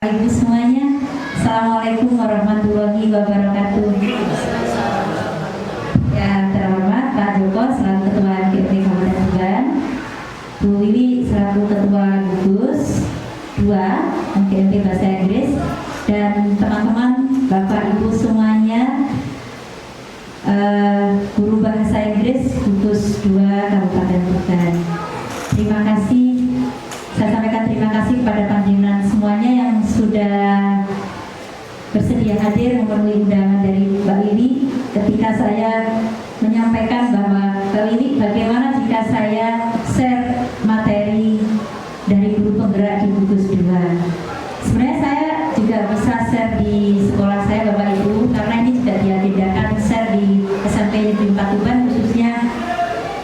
Ibu semuanya, Assalamualaikum warahmatullahi wabarakatuh. Ya, terhormat Pak Joko selaku Ketua GP Kabupaten Tuban, Bu Wiwi selaku Ketua Gugus 2 GP Bahasa Inggris, dan teman-teman Bapak Ibu semuanya, guru Bahasa Inggris Gugus 2 Kabupaten Tuban. Terima kasih. Saya sampaikan terima kasih kepada panjenengan semuanya yang sudah bersedia hadir memenuhi undangan dari Mbak Wiwi ketika saya menyampaikan bahwa Mbak Wiwi, bagaimana jika saya share materi dari guru penggerak di Gugus 2. Sebenarnya saya juga bisa share di sekolah saya Bapak Ibu, karena ini juga diagendakan share di SMP Negeri 4 Tuban, khususnya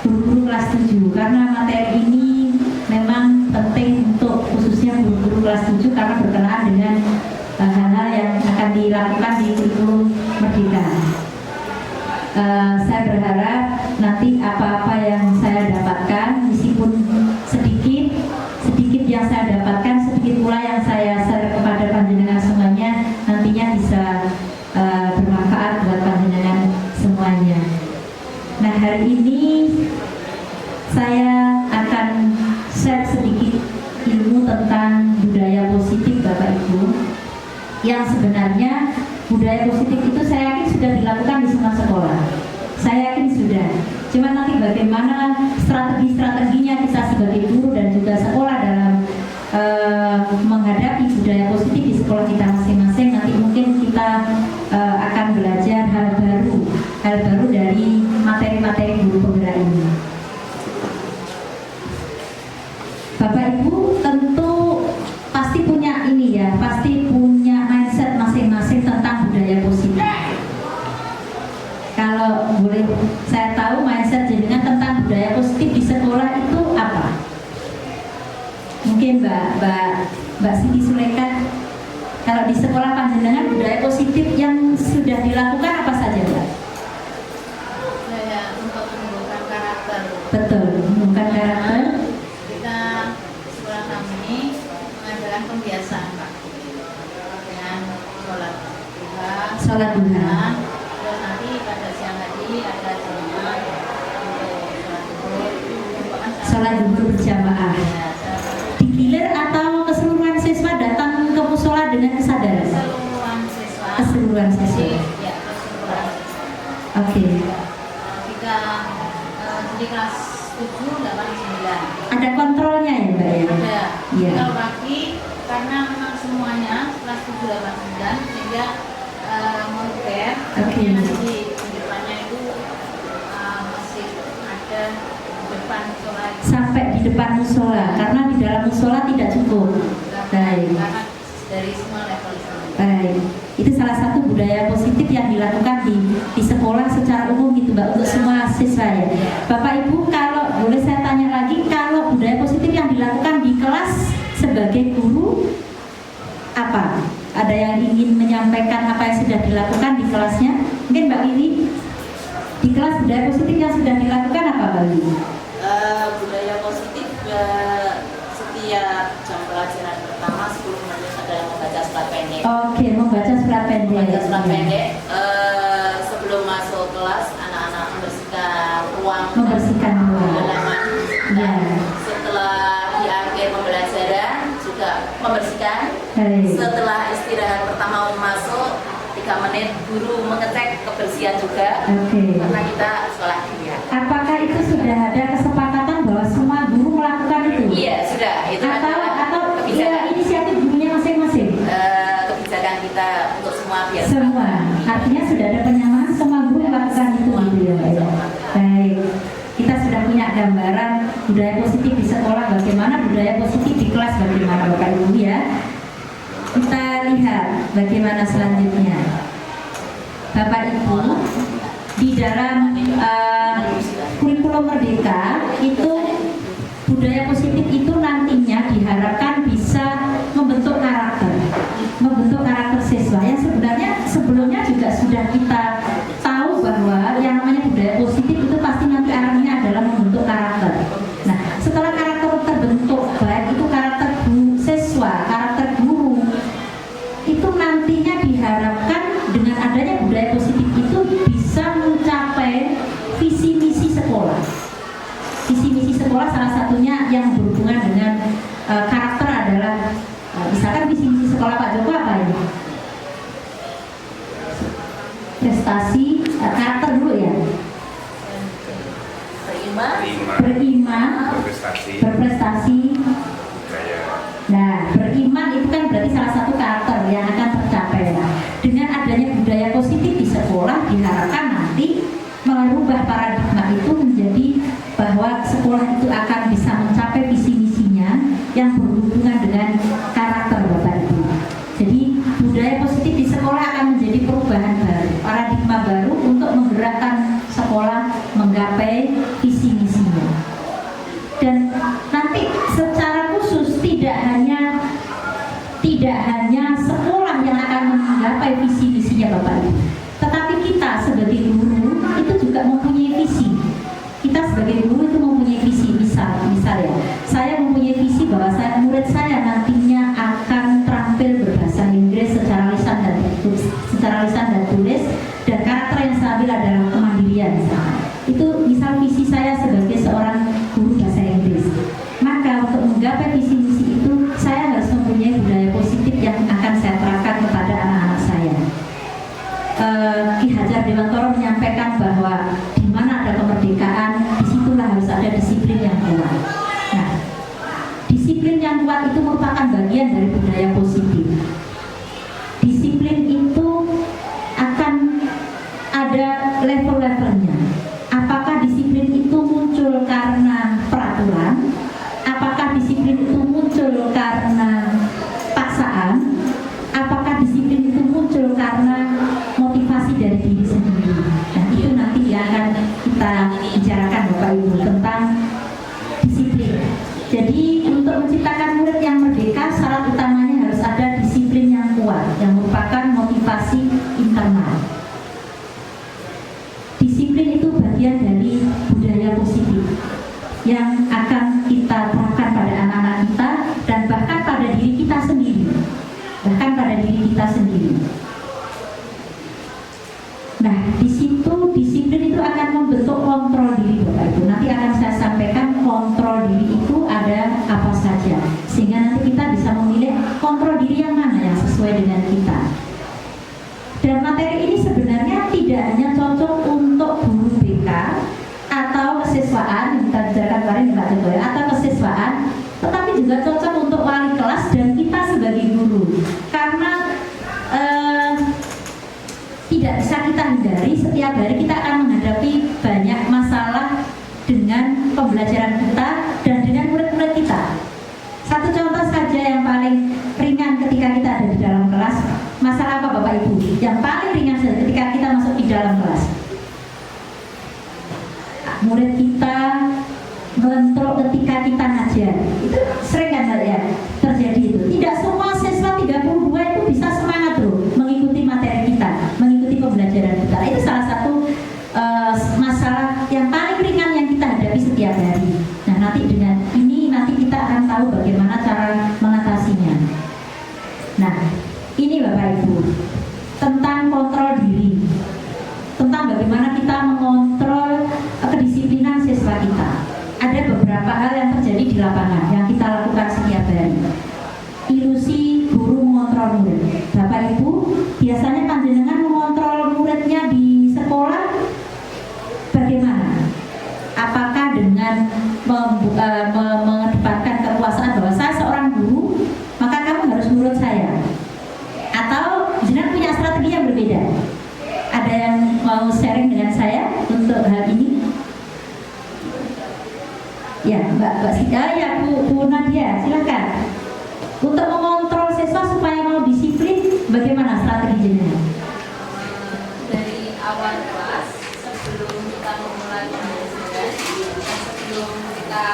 guru-guru kelas 7, karena materi ini memang penting untuk khususnya guru-guru kelas 7 karena berkenaan dengan hal-hal yang akan dilakukan di kurikulum Merdeka. Saya berharap nanti apa-apa yang saya dapatkan, meskipun sedikit yang saya dapatkan, sedikit pula yang saya share kepada panjenengan semuanya, nantinya bisa bermanfaat buat panjenengan semuanya. Nah, hari ini saya akan share sedikit ilmu tentang budaya positif Bapak Ibu, yang sebenarnya budaya positif itu saya yakin sudah dilakukan di semua sekolah. Saya yakin sudah. Cuma nanti bagaimana strategi-strateginya kita sebagai guru dan juga sekolah dalam menghadapi budaya positif di sekolah kita masing-masing. Nanti mungkin kita akan belajar hal baru dari materi-materi guru penggerak ini. Bapak Ibu tentu pasti punya ini ya, pasti punya mindset masing-masing tentang budaya positif. Kalau boleh saya tahu mindset jenengan tentang budaya positif di sekolah itu apa? Mungkin Mbak Siti Suleka, kalau di sekolah panjenengan budaya positif yang sudah dilakukan apa saja, Mbak? Budaya untuk menumbuhkan karakter. Betul, menumbuhkan karakter. Pembiasaan Pak dengan sholat duha. Terus nanti pada siang tadi ada jamaah untuk sholat duha berjamaah. Digilir atau keseluruhan siswa datang ke musola dengan kesadaran? Keseluruhan siswa. Ya, keseluruhan. Oke. Jika di kelas 7, 8, 9. Ada kontrolnya ya Mbak ya? Ada. Ya. Kalau pagi karena memang semuanya kelas 7, 8, 9 sehingga monitor. Oke. Nanti di depannya itu masih ada di depan musola. Sampai di depan musola, karena di dalam musola tidak cukup. Baik. Karena dari semua level itu. Baik. Itu salah satu budaya positif yang dilakukan di sekolah secara umum gitu Mbak, untuk semua siswa ya. Bapak Ibu, kalau boleh saya tanya lagi, kalau budaya positif yang dilakukan di kelas sebagai guru apa? Ada yang ingin menyampaikan apa yang sudah dilakukan di kelasnya? Mungkin Mbak Wiwi, di kelas budaya positif yang sudah dilakukan apa Mbak Wiwi? Budaya positif setiap jam pelajaran pertama 10 menit adalah membaca surat pendek. Oke, membaca surat pendek. Membaca surat pendek. Sebelum masuk kelas, anak-anak membersihkan ruang. Membersihkan ruang. Halaman. Ya. Setelah di akhir pembelajaran juga membersihkan. Baik. Setelah istirahat pertama mau masuk 3 menit, guru mengecek kebersihan juga. Oke. Karena kita sekolah dia. Apakah itu sudah ada kesepakatan bahwa semua guru melakukan itu? Iya, sudah. Itu Atau kebijakan. ya, inisiatif gurunya masing-masing? Kebijakan kita untuk semua biar Semua. Artinya sudah ada penyamaan, semua guru melakukan itu gitu ya Mbak ya. Baik. Kita sudah punya gambaran budaya positif di sekolah, bagaimana budaya positif di kelas, bagaimana Bapak Ibu ya. Kita lihat bagaimana selanjutnya. Bapak Ibu, di dalam kurikulum Merdeka itu budaya positif itu nantinya diharapkan bisa membentuk karakter siswa yang sebenarnya sebelumnya juga sudah kita tahu bahwa yang namanya budaya positif itu pasti nanti arahnya adalah membentuk karakter. Nah, setelah karakter terbentuk, baik itu karakter siswa, karakter guru, diharapkan dengan adanya budaya positif itu bisa mencapai visi misi sekolah. Visi misi sekolah salah satunya yang berhubungan dengan karakter adalah misalkan visi misi sekolah Pak Joko apa ya? Prestasi, karakter dulu ya. Beriman, berprestasi. Nah, beriman itu kan berarti salah satu karakter yang akan tercapai. Dengan adanya budaya positif di sekolah diharapkan nanti merubah paradigma itu menjadi bahwa sekolah itu akan bisa mencapai visi misinya yang berhubungan dengan karakter Bapak Ibu. Jadi budaya positif di sekolah akan menjadi perubahan baru, paradigma baru untuk menggerakkan sekolah menggapai visi misinya. Dan nanti secara khusus tidak hanya sekolah yang akan menggapai visi misinya Bapak Ibu, tetapi kita sebagai guru itu juga mempunyai visi. Kita sebagai guru itu mempunyai visi. Misal ya, saya mempunyai visi bahwa murid saya nantinya akan terampil berbahasa Inggris secara lisan dan tulis, dan karakter yang saya ambil adalah kemandirian. Itu misal visi saya sebagai seorang guru bahasa Inggris. Maka untuk menggapai visi misi itu saya harus mempunyai budaya positif yang akan saya terapkan kepada anak-anak saya. Ki Hajar Dewantoro menyampaikan bahwa di mana ada kemerdekaan, disitulah harus ada disiplin yang kuat. Nah, disiplin yang kuat itu merupakan bagian dari budaya positif. Disiplin itu akan ada level-levelnya. Apakah disiplin itu muncul karena peraturan? Apakah disiplin itu muncul karena paksaan? Apakah disiplin itu muncul karena motivasi dari diri sendiri? Nah, itu nanti yang akan kita bicarakan Bapak Ibu tentang disiplin. Jadi untuk menciptakan murid yang merdeka, syarat utamanya harus ada disiplin yang kuat, yang merupakan motivasi internal. Disiplin itu bagian dari budaya positif yang akan kita terapkan pada anak-anak kita dan bahkan pada diri kita sendiri. Nah, di situ disiplin itu akan membentuk kontrol diri Bapak Ibu. Nanti akan saya sampaikan kontrol diri itu ada apa saja, sehingga nanti kita bisa memilih kontrol diri yang mana yang sesuai dengan kita. Dan materi ini sebenarnya tidak hanya cocok untuk guru BK atau kesiswaan yang kita bicarakan kemarin Pak Joko, atau kesiswaan, tetapi juga cocok untuk wali kelas dan kita sebagai guru. Karena tidak bisa kita hindari, setiap hari kita akan menghadapi banyak masalah dengan pembelajaran kita dan dengan murid-murid kita. Satu contoh saja yang paling ringan ketika kita ada di dalam kelas, masalah apa Bapak Ibu? Yang paling ringan saja ketika kita masuk di dalam kelas. Murid kita ngelentrok ketika kita ngajar. Itu sering kan ya terjadi itu. Tidak semua siswa 32 itu bisa semangat loh mengikuti materi kita, mengikuti pembelajaran kita. Itu salah satu masalah yang paling ringan yang kita hadapi setiap hari. Nah, nanti dengan ini kita akan tahu bagaimana cara mengatasinya. Nah, ini Bapak Ibu tentang kontrol diri, tentang bagaimana kita mengontrol kedisiplinan siswa kita. Ada beberapa hal yang terjadi di lapangan yang kita lakukan setiap hari. Ilusi guru mengontrol murid. Bapak Ibu, biasanya panjenengan mengontrol muridnya di sekolah bagaimana? Apakah dengan mengedepankan kekuasaan bahwa saya seorang guru, maka kamu harus nurut saya? Atau jenengan punya strategi yang berbeda? Ada yang mau sharing dengan saya untuk hal ini? Ya, Mbak Sita, ya Bu Nadia, silakan. Untuk mengontrol siswa supaya mau disiplin, bagaimana strategi jenengan? Dari awal kelas, sebelum kita memulai pembelajaran, sebelum kita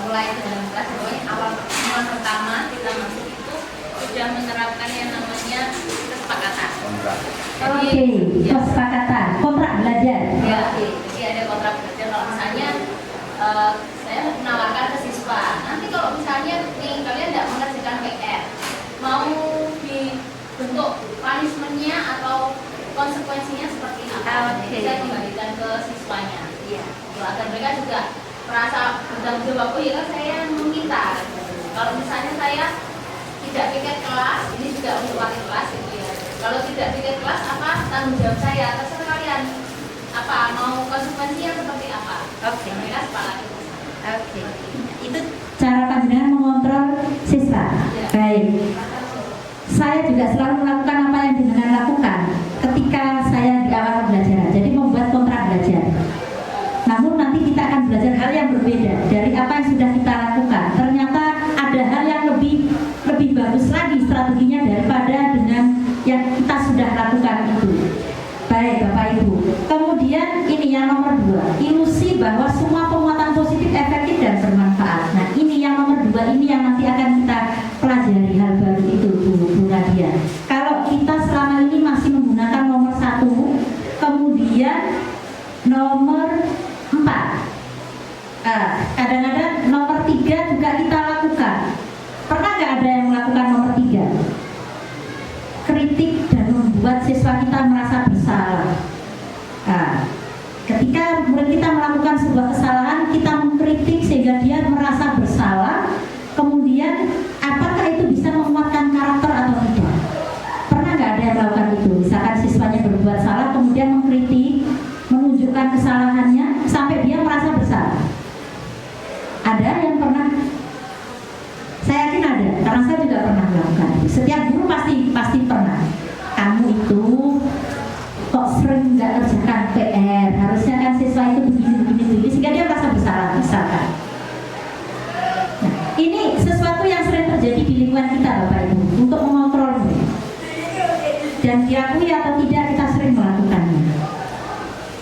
mulai dengan kelas, pokoknya awal pertemuan pertama kita masuk itu sudah menerapkan yang namanya kesepakatan. Oke, kesepakatan, kontrak belajar. Ya, jadi ada kontrak belajar. Kalau misalnya saya menawarkan ke siswa, nanti kalau misalnya nih kalian tidak mengerjakan PR, mau dibentuk untuk punishment-nya atau konsekuensinya seperti apa. Oke. Saya kembalikan ke siswanya. Iya. Agar mereka juga merasa bertanggung jawab. Oh ya, saya meminta. Kalau misalnya saya tidak piket kelas, ini juga untuk wali kelas gitu ya. Kalau tidak piket kelas, apa tanggung jawab saya? Terserah kalian. Apa mau konsekuensinya seperti apa? Oke. Mereka sepakat. Oke. Itu Cara panjenengan mengontrol siswa. Ya. Baik. Saya juga selalu melakukan apa yang jenengan lakukan ketika saya di awal pembelajaran. Jadi membuat kontrak belajar. Namun nanti kita akan belajar hal yang berbeda dari apa yang sudah kita lakukan. Ternyata ada hal yang lebih bagus lagi strateginya daripada dengan yang kita sudah lakukan itu. Baik Bapak Ibu. Kemudian ini yang nomor 2, ilusi bahwa semua penguatan positif efektif dan bermanfaat. Nah ini yang nomor 2 ini yang nanti akan kita pelajari hal baru itu Bu Nadia. Kalau kita selama ini masih menggunakan nomor 1, kemudian nomor 4, kadang-kadang nomor 3 juga kita lakukan. Pernah nggak ada yang melakukan nomor 3? Kritik dan membuat siswa kita merasa bersalah. Ketika murid kita melakukan sebuah kesalahan, kita mengkritik sehingga dia merasa bersalah. Kemudian apakah itu bisa menguatkan karakter atau tidak? Pernah nggak ada yang melakukan itu? Misalkan siswanya berbuat salah, kemudian mengkritik, menunjukkan kesalahannya sampai dia merasa bersalah. Ada yang pernah? Saya yakin ada, karena saya juga pernah melakukan itu. Setiap guru pasti pernah. Kamu itu kok sering nggak kerjakan PR, harusnya kan siswa itu begini sehingga dia merasa bersalah misalkan. Nah, ini sesuatu yang sering terjadi di lingkungan kita Bapak Ibu untuk mengontrolnya. Dan diakui atau tidak kita sering melakukannya.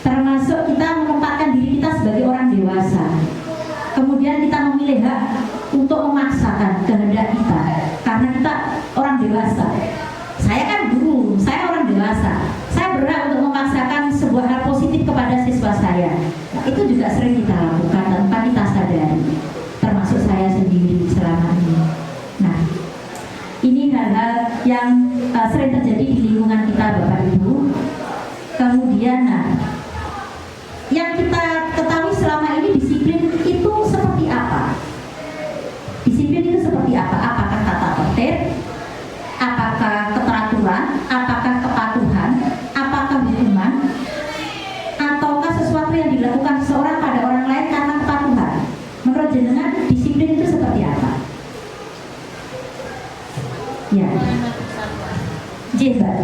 Termasuk kita menempatkan diri kita sebagai orang dewasa. Kemudian kita memilih hak untuk memaksakan kehendak kita karena kita orang dewasa. Saya kan guru, saya orang dewasa. Saya berhak untuk memaksakan sebuah hal positif kepada siswa saya. Nah, itu juga sering kita lakukan tanpa kita sadari. Termasuk saya sendiri selama ini. Nah, ini hal-hal yang sering terjadi di lingkungan kita Bapak Ibu. Kemudian, yang kita ketahui selama ini disiplin itu seperti apa? Disiplin itu seperti apa? Apakah tata tertib? Apakah keteraturan? Apakah kepatuhan? Apakah hukuman? Ataukah sesuatu yang dilakukan seseorang pada orang lain karena kepatuhan? Menurut jenengan disiplin itu seperti apa? Ya, Mbak.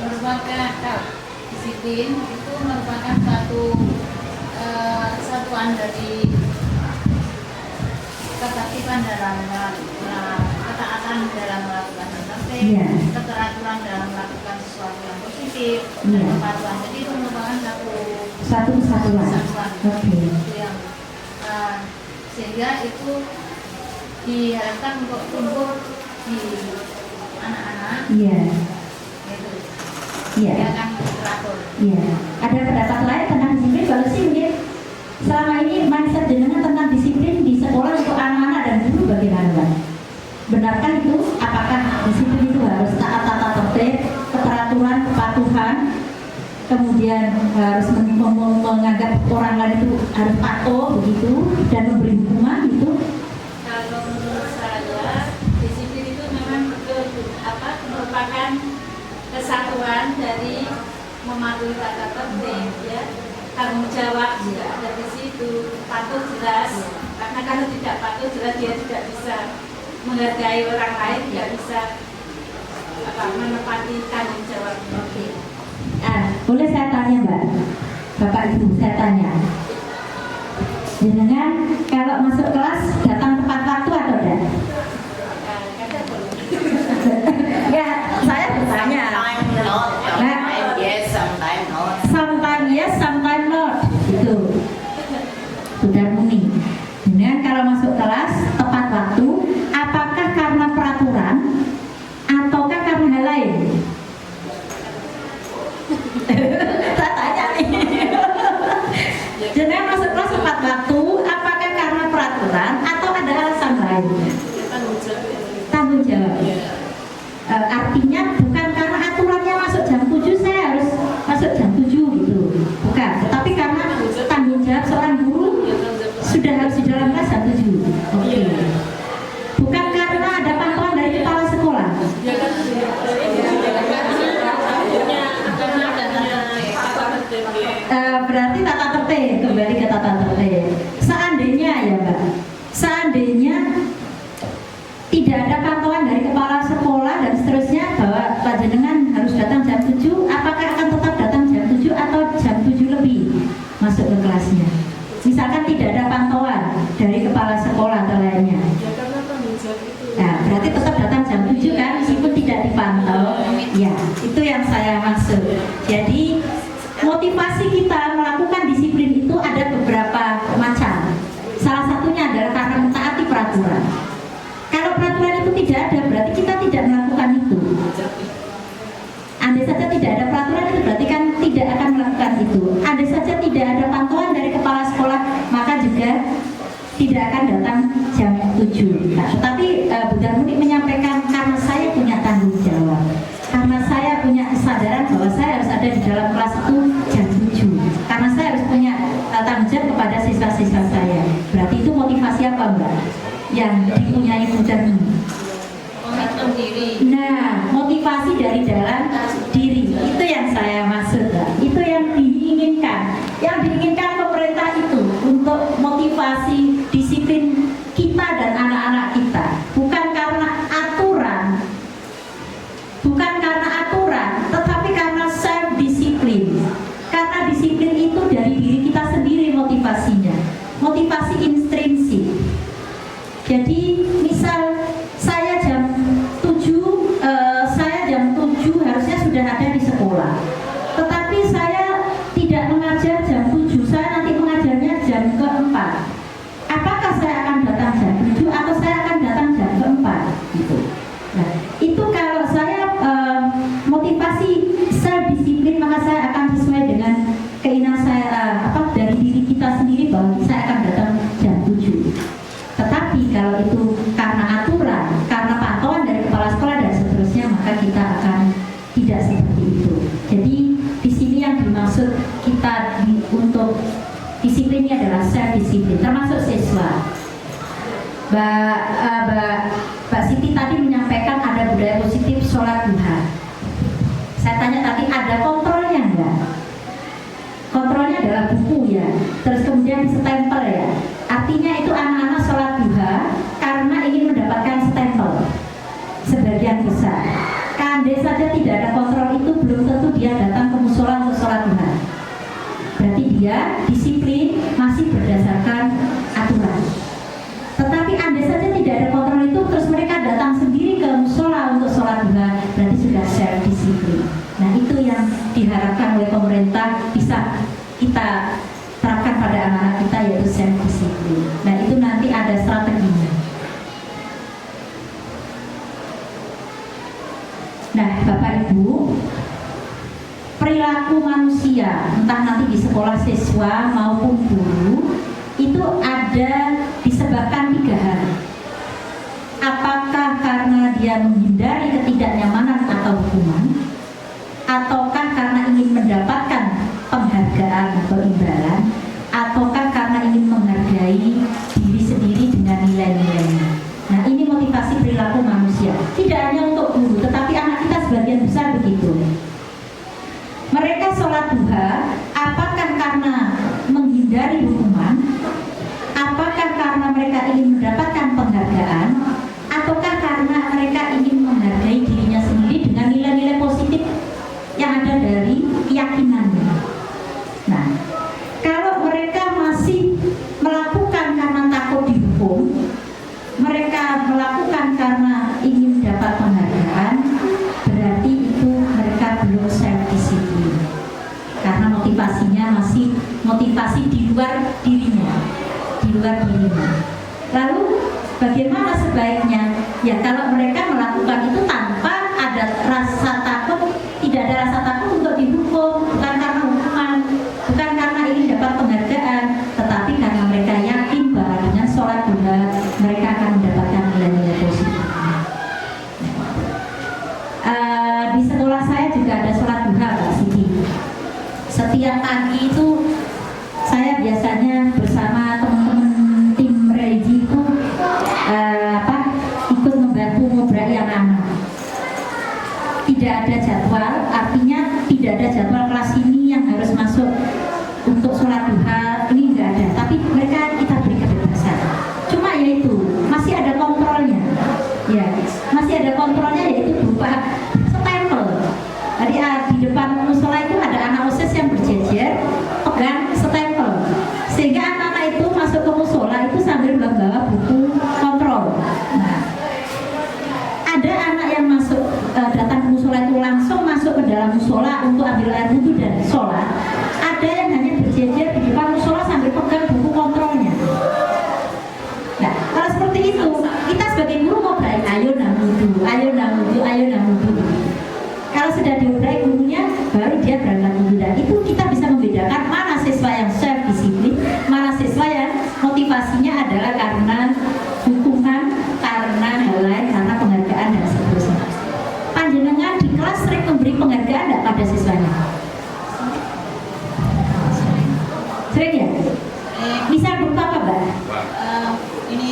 Merupakan disiplin itu merupakan satuan dari ketertiban dalam ketaatan dalam melakukan tertib, Iya. keteraturan dalam melakukan sesuatu yang positif, Iya. dan kepatuhan. Jadi itu merupakan Satu kesatuan. kesatuan. Oke. Itu yang sehingga itu diharapkan untuk tumbuh di anak-anak. Iya. Gitu. Iya. Dia akan teratur. Iya. Ada pendapat lain tentang disiplin? Kalau sih mungkin selama ini mindset jenengan tentang disiplin di sekolah untuk anak-anak dan guru bagaimana, Mbak? Benarkah itu? Apakah disiplin itu harus taat tata tertib, keteraturan, kepatuhan, kemudian harus menganggap orang lain itu harus patuh begitu dan memberi hukuman gitu? Kalau menurut saya, disiplin itu memang merupakan kesatuan dari mematuhi tata tertib, ya. Tanggung jawab juga ada di situ, patuh jelas. Karena kalau tidak patuh jelas dia tidak bisa menghargai orang lain, tidak bisa menepati tanggung jawab. Oke. Boleh saya tanya Mbak, Bapak Ibu, saya tanya. Jenengan kalau masuk kelas datang tepat waktu atau tidak? Kadang belum. Ya, saya bertanya. Sometimes not, sometimes yes, sometimes not. Sometimes yes, sometimes not. Gitu. Sudah muni. Jenengan kalau masuk kelas tepat waktu, apakah karena peraturan ataukah karena hal lain? Saya tanya nih. Jenengan masuk kelas tepat waktu, apakah karena peraturan atau ada alasan lain? Tanggung jawab. Tanggung jawab. Artinya bukan karena motivasi kita melakukan disiplin itu ada beberapa macam. Salah satunya adalah karena mentaati peraturan. Kalau peraturan itu tidak ada, berarti kita tidak melakukan itu. Andai saja tidak ada peraturan itu berarti kan tidak akan melakukan itu. Andai saja tidak ada pantauan dari kepala sekolah, maka juga tidak akan datang jam 7. Nah, tetapi Bu Darmuni menyampaikan karena saya punya tanggung jawab, karena saya punya kesadaran bahwa saya harus ada di dalam kelas itu jam 7, karena saya harus punya tanggung jawab kepada siswa-siswa saya. Berarti itu motivasi apa, Mbak? Yang dipunyai Bu Darmuni? Komitmen diri. Nah, motivasi dari dalam diri itu yang saya maksud, Mbak. Itu yang diinginkan. Yang diinginkan pemerintah itu untuk motivasi disiplin kita dan anak-anak kita, bukan karena aturan, tetapi karena self disiplin. Karena disiplin itu dari diri kita sendiri motivasinya, motivasi intrinsik. Jadi misal saya jam 7 harusnya sudah ada di sekolah, tetapi saya tidak mengajar jam 7, saya nanti mengajarnya jam ke-4. Apakah saya akan datang jam 7 atau saya akan datang jam ke-4 gitu. Nah, itu kalau saya motivasi self disiplin, maka saya akan sesuai dengan keinginan saya dari diri kita sendiri bahwa saya akan datang jam 7. Tetapi kalau itu karena aturan, karena pantauan dari kepala sekolah dan seterusnya, maka kita akan tidak seperti itu. Jadi di sini yang dimaksud kita untuk disiplinnya adalah self disiplin, termasuk siswa. Mbak Siti tadi menyampaikan ada budaya positif sholat duha. Saya tanya tadi ada kontrolnya enggak? Kontrolnya adalah buku ya, terus kemudian stempel ya. Artinya itu anak-anak sholat duha karena ingin mendapatkan stempel sebagian besar. Andai saja tidak ada kontrol itu belum tentu dia datang ke musola untuk sholat duha. Berarti dia disiplin masih berdasarkan aturan. Tetapi andai saja tidak ada kontrol itu terus mereka datang sendiri ke musola untuk sholat duha, berarti sudah self disiplin. Nah, itu yang diharapkan oleh pemerintah bisa kita terapkan pada anak-anak kita, yaitu self disiplin. Nah, itu nanti ada strateginya. Nah, Bapak Ibu, perilaku manusia entah nanti di sekolah siswa maupun guru itu ada disebabkan 3 hal. Apakah karena dia menghindari ketidaknyamanan atau hukuman, ataukah karena ingin mendapatkan penghargaan atau imbalan, ataukah karena ingin menghargai diri sendiri dengan nilai-nilainya. Nah, ini motivasi perilaku manusia. Tidak hanya untuk guru, tetapi anak kita sebagian besar begitu. Mereka sholat duha, apakah karena menghindari hukuman, apakah karena mereka ingin mendapatkan penghargaan, ataukah karena mereka ingin menghargai dirinya sendiri dengan nilai-nilai positif yang ada dari keyakinannya. Nah, kalau mereka masih melakukan karena takut dihukum, mereka melakukan karena ingin dapat penghargaan, berarti itu mereka belum self disiplin. Karena motivasinya masih motivasi di luar dirinya. Lalu bagaimana sebaiknya? Ya, kalau mereka melakukan itu tanpa ada rasa takut, tidak ada rasa takut untuk dihukum, bukan karena hukuman, bukan karena ingin dapat penghargaan, tetapi karena mereka yakin bahwa dengan sholat duha mereka akan mendapatkan nilai-nilai positif. Di sekolah saya juga ada sholat duha, Mbak Siti. Setiap pagi itu saya biasanya bersama teman-teman tim religi itu ikut membantu ngobrol yang anak. Tidak ada jadwal, artinya tidak ada jadwal kelas ini yang harus masuk untuk sholat duha, ini enggak ada. Tapi mereka kita beri kebebasan. Cuma yaitu masih ada kontrolnya, ya masih ada kontrolnya, yaitu berupa stempel. Jadi di depan musola itu ada anak OSIS yang berjejer pegang stempel, sehingga anak-anak itu masuk ke musola itu sambil membawa buku kontrol. Nah, ada anak yang masuk datang ke musola itu langsung masuk masuk ke dalam musola untuk ambil air wudhu dan sholat, ada yang hanya berjejer di depan musola sambil pegang buku kontrolnya. Nah, kalau seperti itu, kita sebagai guru mau baik, ayo nak wudhu, ayo nak wudhu, ayo nak wudhu. Kalau sudah diurai gurunya, baru dia berangkat wudhu. Dan itu kita bisa membedakan mana siswa yang self disiplin, mana siswa yang motivasinya adalah karena hukuman, karena hal lain, karena penghargaan dan seterusnya. Panjenengan di kelas sering memberi penghargaan tidak pada siswanya? Sering ya? Bisa berupa apa, Mbak? Ini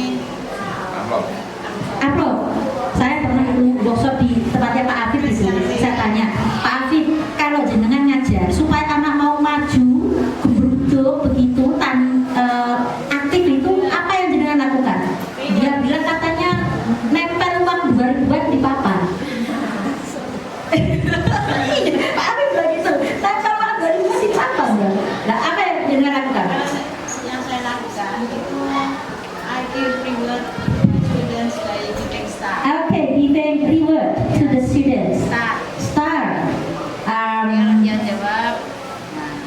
Amplop. Saya pernah ikut workshop di tempatnya Pak Afif di sini. Saya tanya, Pak Afif, kalau jenengan ngajar supaya anak mau maju, gebruduk begitu, aktif itu, apa yang jenengan lakukan? Dia bilang katanya nempel uang 2000-an di papan. Pak Afif bilang gitu, nempel uang 2000 di papan. Nah, apa yang jenengan lakukan? yang saya lakukan itu I give reward students by giving star. Okay, giving reward to the students. Star. Dia jawab.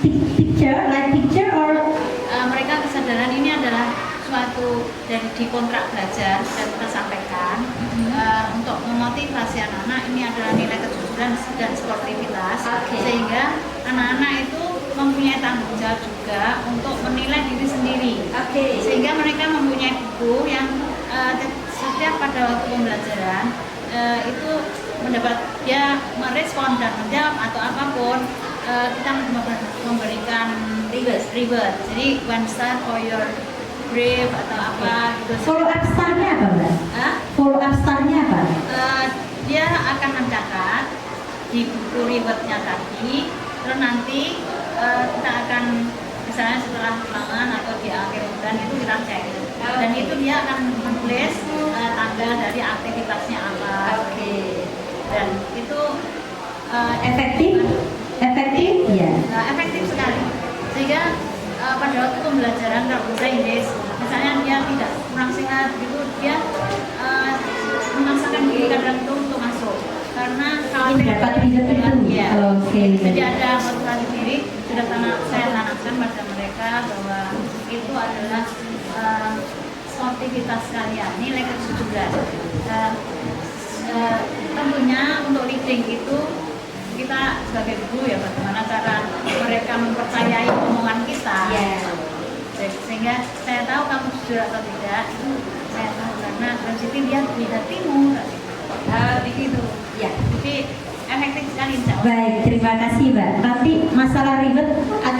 Picture, like picture or Mereka kesadaran ini adalah suatu dari di kontrak belajar dan kita sampaikan untuk memotivasi anak-anak ini adalah nilai kejujuran dan sportivitas. Sehingga anak-anak itu mempunyai tanggung jawab juga untuk menilai diri sendiri. Sehingga mereka mempunyai buku yang setiap pada waktu pembelajaran itu mendapat dia merespon dan menjawab atau apapun, kita memberikan reward. Jadi one star for your brave atau apa gitu. follow up star-nya apa, Mbak? Follow up star-nya apa? Dia akan mencatat di buku rewardnya tadi, terus nanti kita akan misalnya setelah ulangan atau di akhir bulan itu kita cek, dan itu dia akan menulis tanggal dari aktivitasnya apa. Dan itu Efektif ya. efektif sekali, sehingga pada waktu pembelajaran bahasa Inggris misalnya dia tidak kurang sehat gitu, dia memaksakan diri kadang itu untuk masuk karena Ingin dapat reward itu. ya. Oke. Jadi ada motivasi diri, sudah saya tanamkan pada mereka bahwa itu adalah sportivitas kalian, nilai kejujuran. Tentunya untuk leading itu kita sebagai guru ya bagaimana cara mereka mempercayai omongan kita. Sehingga saya tahu kamu jujur atau tidak, itu saya tahu karena prinsipnya dia di hatimu. Begitu. Ya. Jadi efektif sekali insya Allah. Baik, terima kasih, Mbak. Nanti masalah reward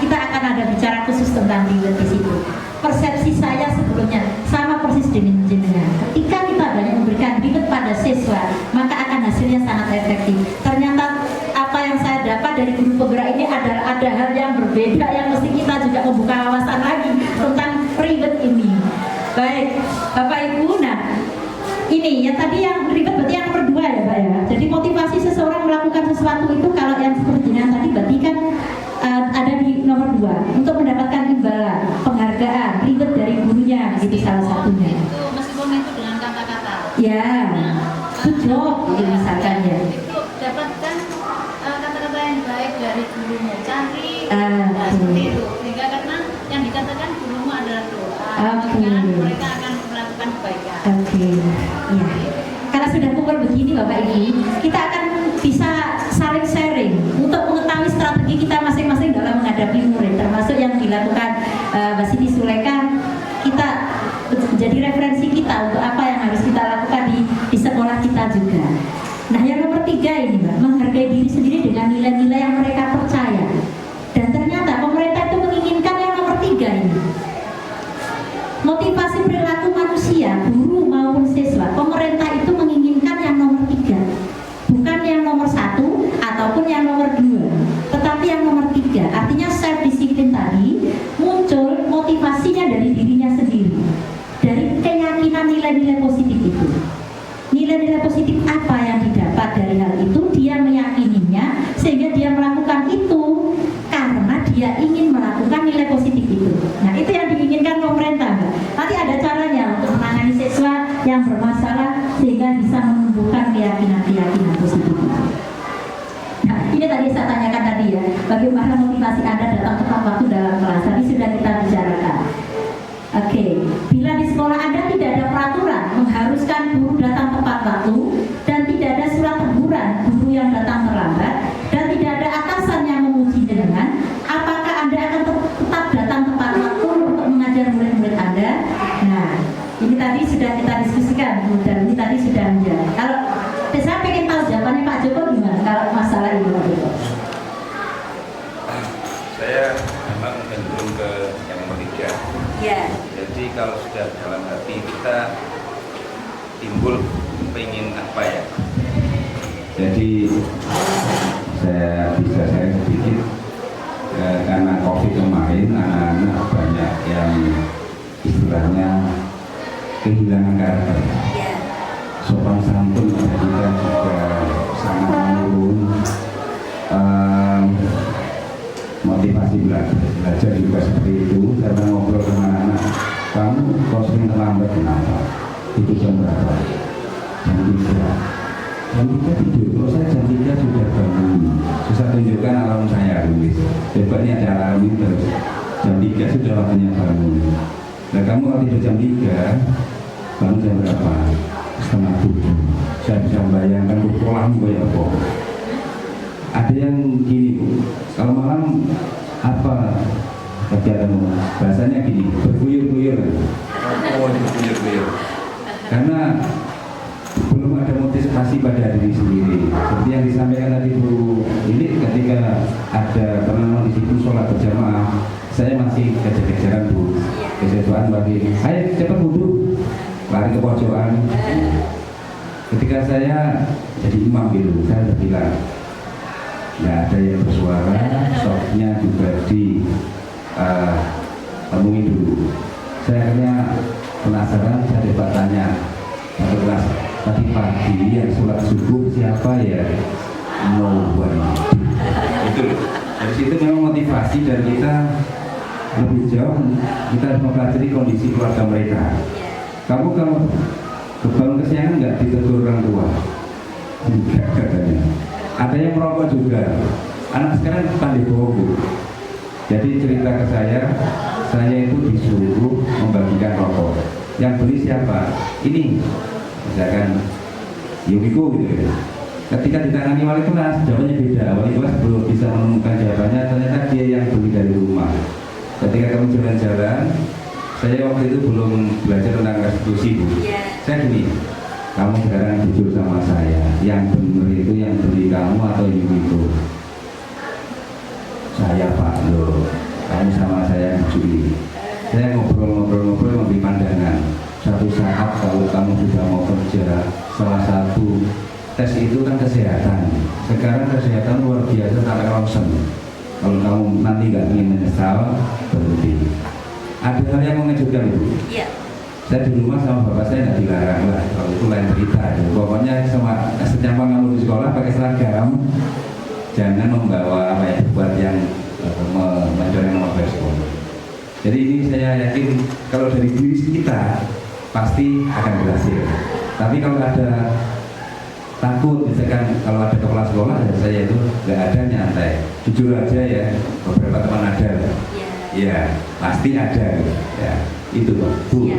kita akan ada bicara khusus tentang reward di situ. Persepsi saya sebelumnya sama persis dengan jenengan. Ketika kita banyak memberikan reward pada siswa, maka akan hasilnya sangat efektif. Ternyata apa yang saya dapat dari guru penggerak ini adalah ada hal yang berbeda yang mesti kita juga membuka wawasan lagi tentang reward ini. Baik, Bapak Ibu, nah ini yang tadi yang reward berarti yang nomor 2 ya, Pak ya. Jadi motivasi seseorang melakukan sesuatu itu kalau yang seperti yang tadi berarti kan ada di nomor 2 untuk mendapatkan imbalan, penghargaan, reward dari gurunya, gitu salah satunya. Meskipun itu dengan kata-kata. Ya, good job, gitu misalkan ya. Itu dapatkan kata-kata yang baik dari gurumu, cari Betul. seperti itu. Sehingga karena yang dikatakan gurumu adalah doa, maka mereka akan melakukan kebaikan. Oke, ya. Karena sudah pukul begini Bapak Ibu, kita akan bisa saling sharing untuk mengetahui strategi kita masing-masing dalam menghadapi murid, termasuk yang dilakukan Mbak Siti Suleka. Kita menjadi referensi kita untuk apa yang harus kita lakukan di sekolah kita juga. Nah, yang nomor 3 ini, Mbak, menghargai diri sendiri dengan nilai-nilai yang mereka percaya. Dan ternyata pemerintah itu menginginkan yang nomor 3 ini. Motivasi perilaku manusia, guru maupun siswa, pemerintah itu menginginkan yang nomor 3. Bukan bagaimana motivasi Anda datang tepat waktu dalam kelas. Tadi sudah kita bicarakan. Oke, bila di sekolah Anda tidak ada peraturan mengharuskan guru datang tepat waktu dan tidak ada surat teguran guru yang datang terlambat dan tidak ada atasan yang memuji dengan, apakah Anda akan tetap datang tepat waktu untuk mengajar murid-murid Anda? Nah, ini tadi sudah kita diskusikan, Bu, dan ini tadi sudah menjawab. Kalau saya pengen tahu jawabannya Pak Joko gimana kalau masalah ini, Pak Joko? Saya memang cenderung ke yang ketiga. Ya. Jadi kalau sudah dalam hati kita timbul pengen apa ya. Jadi saya bisa share sedikit karena COVID kemarin anak-anak banyak yang istilahnya kehilangan karakter. Ya. Sopan santun kita juga sangat menurun. Motivasi belajar juga seperti itu. Saya ngobrol sama anak, kamu kok sering terlambat kenapa? Itu jam berapa? Jam 3. Jam 3 tidur. Kalau saya jam 3 sudah bangun. Susah tunjukkan alarm saya tulis. Coba ini ada alarm itu terus. Jam 3 sudah waktunya bangun. Nah kamu kalau tidur jam 3 bangun jam berapa? Setengah 7. Saya bisa membayangkan polanya kayak apa. Ada yang gini Bu, kalau malam apa kegiatanmu? Bahasanya gini, berguyur-guyur. Oh, berguyur-guyur. Karena belum ada motivasi pada diri sendiri. Seperti yang disampaikan tadi Bu, ini ketika ada pernah disiplin sholat berjamaah, saya masih kejar-kejaran Bu, kesesuaian bagi, ayo cepat wudhu, lari ke pojokan. Ketika saya jadi imam gitu, saya bilang, nggak ada yang bersuara, softnya juga temui dulu. Saya akhirnya penasaran, saya coba tanya satu kelas, tadi pagi yang sholat subuh siapa ya? No one. Itu dari situ memang motivasi dan kita lebih jauh, kita harus mempelajari kondisi keluarga mereka. Kamu kalau kebangun kesiangan nggak ditegur orang tua? Enggak katanya. Ada yang merokok juga. Anak sekarang pandai bohong. Jadi cerita ke saya itu disuruh membagikan rokok. Yang beli siapa? Ini, misalkan Yumiko gitu ya. Ketika ditangani wali kelas, jawabannya beda. Wali kelas belum bisa menemukan jawabannya. Ternyata dia yang beli dari rumah. Ketika kamu jalan-jalan, saya waktu itu belum belajar tentang restitusi Bu. Saya gini. Kamu sekarang jujur sama saya, yang benar itu yang beli kamu atau ibu itu? Saya Pak loh, kamu sama saya jujur. Saya ngobrol-ngobrol memberi pandangan. Suatu saat kalau kamu sudah mau kerja, salah satu tes itu kan kesehatan. Sekarang kesehatan luar biasa sampai ronsen. Kalau kamu nanti nggak ingin menyesal, berhenti. Ada hal yang mengejutkan Bu. Iya. Saya di rumah sama bapak saya nggak dilarang lah, kalau itu lain cerita. Pokoknya sama senyaman kamu di sekolah pakai seragam, jangan membawa apa ya, buat yang mencoreng nama baik sekolah. Jadi ini saya yakin kalau dari diri kita pasti akan berhasil. Tapi kalau ada takut, misalkan kalau ada kepala sekolah ya saya itu nggak ada, nyantai. Jujur aja ya, beberapa teman ada. Ya pasti ada. Ya. Itu Pak Bu. Ya.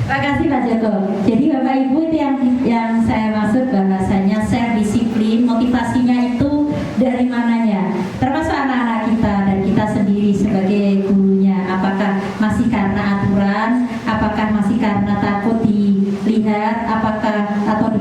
Terima kasih Pak Joko. Jadi Bapak Ibu itu yang saya maksud bahasanya self disiplin, motivasinya itu dari mananya? Termasuk anak-anak kita dan kita sendiri sebagai gurunya. Apakah masih karena aturan? Apakah masih karena takut dilihat? Apakah atau